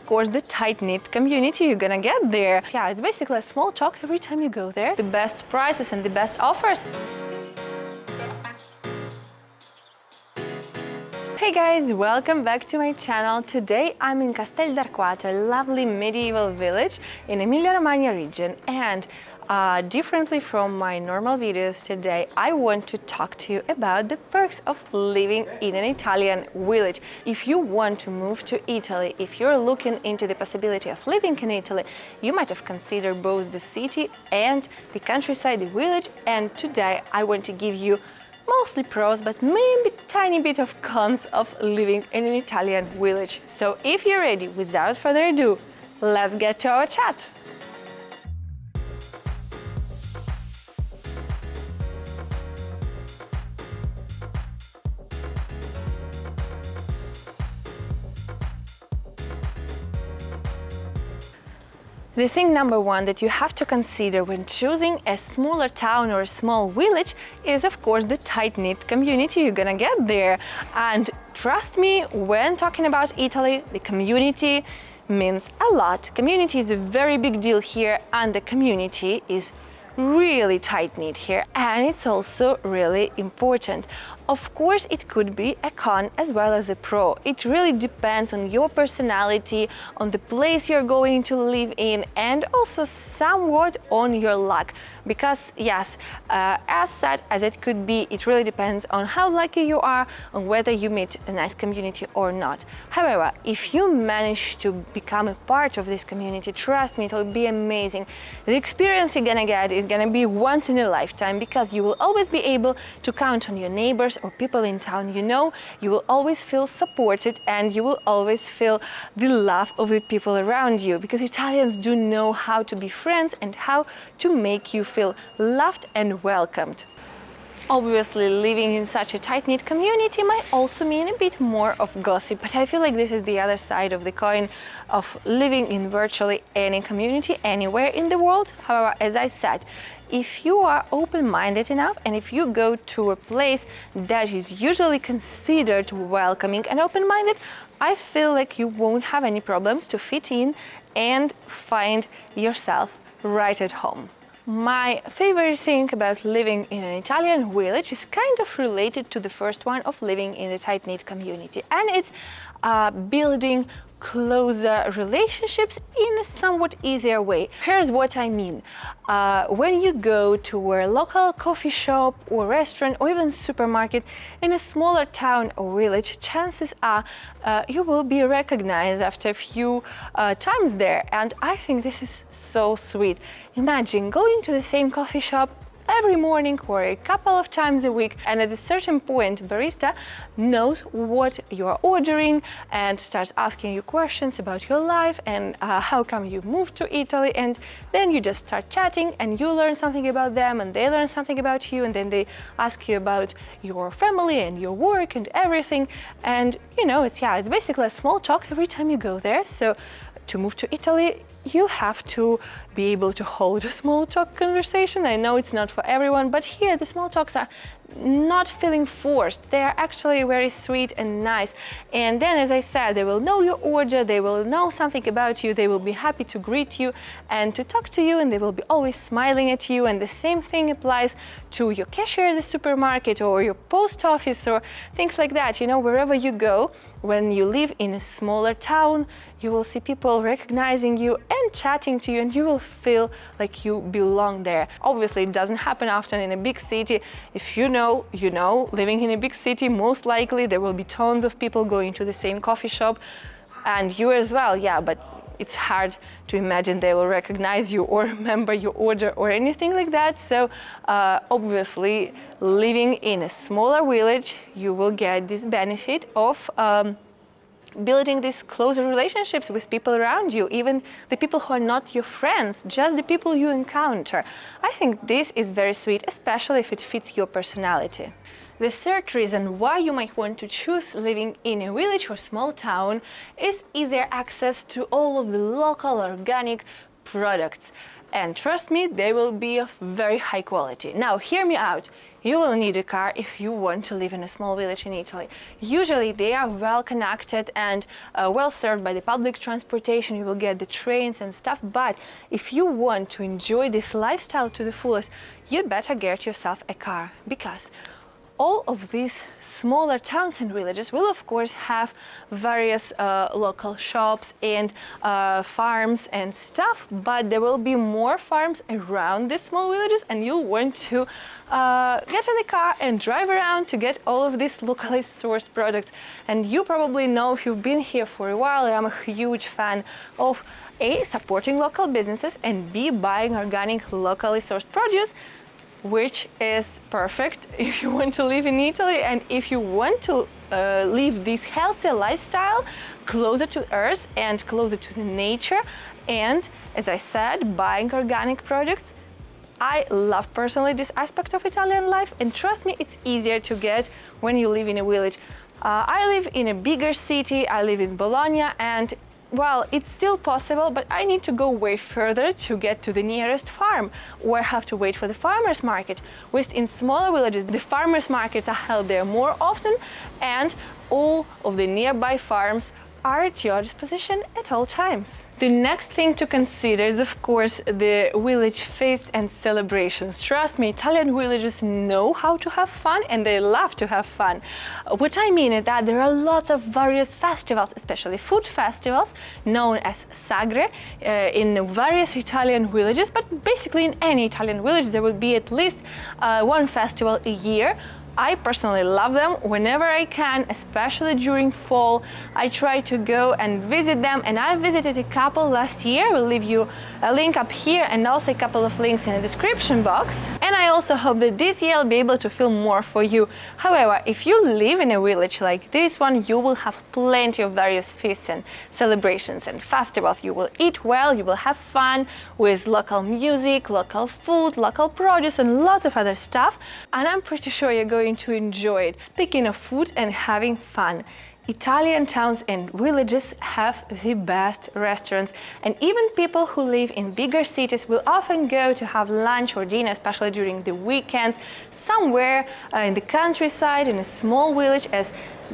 course, the tight-knit community you're gonna get there. Yeah, it's basically a small talk every time you go there. The best prices and the best offers. Hey guys, welcome back to my channel. Today I'm in Castell'Arquato, a lovely medieval village in Emilia-Romagna region, and differently from my normal videos today, I want to talk to you about the perks of living in an Italian village. If you want to move to Italy, if you're looking into the possibility of living in Italy, you might have considered both the city and the countryside, the village, and today I want to give you mostly pros, but maybe tiny bit of cons of living in an Italian village. So if you're ready, without further ado, let's get to our chat. The thing number one that you have to consider when choosing a smaller town or a small village is, of course, the tight-knit community you're gonna get there. And trust me, when talking about Italy, the community means a lot. Community is a very big deal here, and the community is really tight-knit here, and it's also really important. Of course, it could be a con as well as a pro. It really depends on your personality, on the place you're going to live in, and also somewhat on your luck. Because yes, as sad as it could be, it really depends on how lucky you are, on whether you meet a nice community or not. However, if you manage to become a part of this community, trust me, it will be amazing. The experience you're gonna get is gonna be once in a lifetime, because you will always be able to count on your neighbors or people in town you know. You will always feel supported, and you will always feel the love of the people around you, because Italians do know how to be friends and how to make you feel loved and welcomed. Obviously, living in such a tight-knit community might also mean a bit more of gossip, but I feel like this is the other side of the coin of living in virtually any community anywhere in the world. However, as I said, if you are open-minded enough, and if you go to a place that is usually considered welcoming and open-minded, I feel like you won't have any problems to fit in and find yourself right at home. My favorite thing about living in an Italian village is kind of related to the first one of living in a tight-knit community, and it's building closer relationships in a somewhat easier way. Here's what I mean. When you go to a local coffee shop or restaurant or even supermarket in a smaller town or village, chances are you will be recognized after a few times there, and I think this is so sweet. Imagine going to the same coffee shop every morning or a couple of times a week, and at a certain point barista knows what you're ordering and starts asking you questions about your life and how come you moved to Italy, and then you just start chatting and you learn something about them and they learn something about you, and then they ask you about your family and your work and everything, and you know, it's basically a small talk every time you go there. So to move to Italy, you have to be able to hold a small talk conversation. I know it's not for everyone, but here the small talks are not feeling forced. They are actually very sweet and nice. And then, as I said, they will know your order, they will know something about you, they will be happy to greet you and to talk to you, and they will be always smiling at you. And the same thing applies to your cashier at the supermarket or your post office or things like that. You know, wherever you go, when you live in a smaller town, you will see people recognizing you and chatting to you, and you will feel like you belong there. Obviously, it doesn't happen often in a big city. If you know, living in a big city, most likely there will be tons of people going to the same coffee shop, and you as well, yeah, but it's hard to imagine they will recognize you or remember your order or anything like that. So obviously, living in a smaller village, you will get this benefit of building these closer relationships with people around you, even the people who are not your friends, just the people you encounter. I think this is very sweet, especially if it fits your personality. The third reason why you might want to choose living in a village or small town is easier access to all of the local organic products. And trust me, they will be of very high quality. Now, hear me out. You will need a car if you want to live in a small village in Italy. Usually they are well connected and well served by the public transportation. You will get the trains and stuff. But if you want to enjoy this lifestyle to the fullest, you better get yourself a car, because all of these smaller towns and villages will of course have various local shops and farms and stuff, but there will be more farms around these small villages, and you'll want to get in the car and drive around to get all of these locally sourced products. And you probably know, if you've been here for a while, I'm a huge fan of A, supporting local businesses, and B, buying organic locally sourced produce, which is perfect if you want to live in Italy and if you want to live this healthy lifestyle closer to earth and closer to the nature. And as I said, buying organic products. I love personally this aspect of Italian life, and trust me, it's easier to get when you live in a village. I live in a bigger city, I live in Bologna, and well, it's still possible, but I need to go way further to get to the nearest farm, or I have to wait for the farmer's market. Whilst in smaller villages, the farmer's markets are held there more often, and all of the nearby farms are at your disposition at all times. The next thing to consider is, of course, the village feasts and celebrations. Trust me, Italian villages know how to have fun, and they love to have fun. What I mean is that there are lots of various festivals, especially food festivals, known as sagre, in various Italian villages, but basically in any Italian village there will be at least one festival a year. I personally love them whenever I can, especially during fall. I try to go and visit them, and I visited a couple last year. We'll leave you a link up here and also a couple of links in the description box. And I also hope that this year I'll be able to film more for you. However, if you live in a village like this one, you will have plenty of various feasts and celebrations and festivals. You will eat well, you will have fun with local music, local food, local produce, and lots of other stuff. And I'm pretty sure you're going to enjoy it. Speaking of food and having fun, Italian towns and villages have the best restaurants, and even people who live in bigger cities will often go to have lunch or dinner, especially during the weekends, somewhere in the countryside, in a small village, as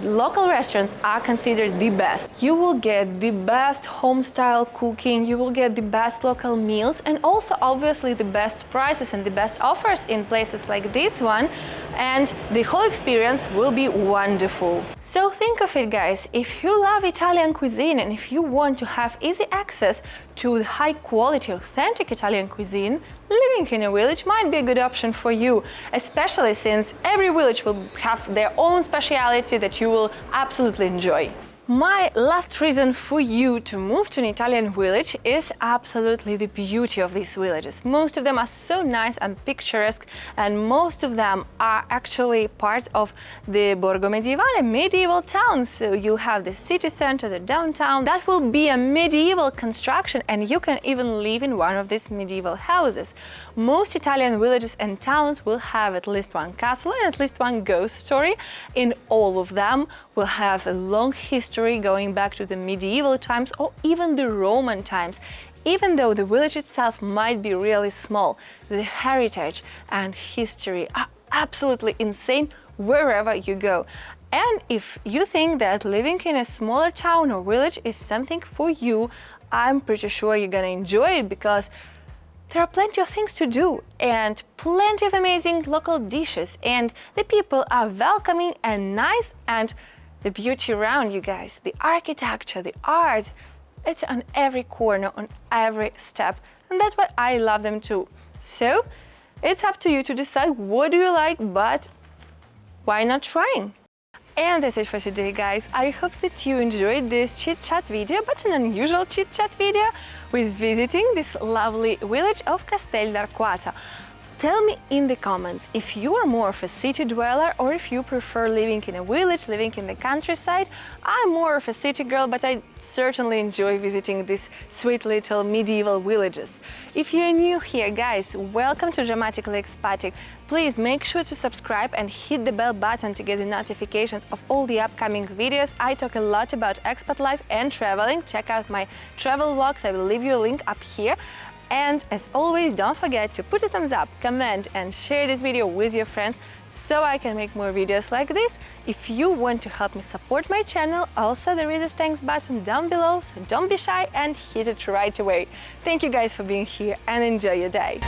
local restaurants are considered the best. You will get the best home-style cooking, you will get the best local meals, and also obviously the best prices and the best offers in places like this one, and the whole experience will be wonderful. So think of it, guys, if you love Italian cuisine and if you want to have easy access to high-quality, authentic Italian cuisine, living in a village might be a good option for you, especially since every village will have their own speciality that you will absolutely enjoy. My last reason for you to move to an Italian village is absolutely the beauty of these villages. Most of them are so nice and picturesque, and most of them are actually part of the Borgo Medievale, medieval towns. So you have the city center, the downtown, that will be a medieval construction, and you can even live in one of these medieval houses. Most Italian villages and towns will have at least one castle and at least one ghost story. In all of them will have a long history going back to the medieval times or even the Roman times. Even though the village itself might be really small, the heritage and history are absolutely insane wherever you go. And if you think that living in a smaller town or village is something for you, I'm pretty sure you're gonna enjoy it, because there are plenty of things to do and plenty of amazing local dishes, and the people are welcoming and nice, and the beauty around you guys, the architecture, the art, it's on every corner, on every step, and that's why I love them too. So it's up to you to decide what do you like, but why not trying? And that's it for today, guys. I hope that you enjoyed this chit-chat video, but an unusual chit-chat video with visiting this lovely village of Castell'Arquato. Tell me in the comments if you are more of a city dweller or if you prefer living in a village, living in the countryside. I'm more of a city girl, but I certainly enjoy visiting these sweet little medieval villages. If you're new here, guys, welcome to Dramatically Expatic. Please make sure to subscribe and hit the bell button to get the notifications of all the upcoming videos. I talk a lot about expat life and traveling. Check out my travel vlogs. I will leave you a link up here. And as always, don't forget to put a thumbs up, comment and share this video with your friends so I can make more videos like this. If you want to help me support my channel, also there is a thanks button down below, so don't be shy and hit it right away. Thank you guys for being here and enjoy your day.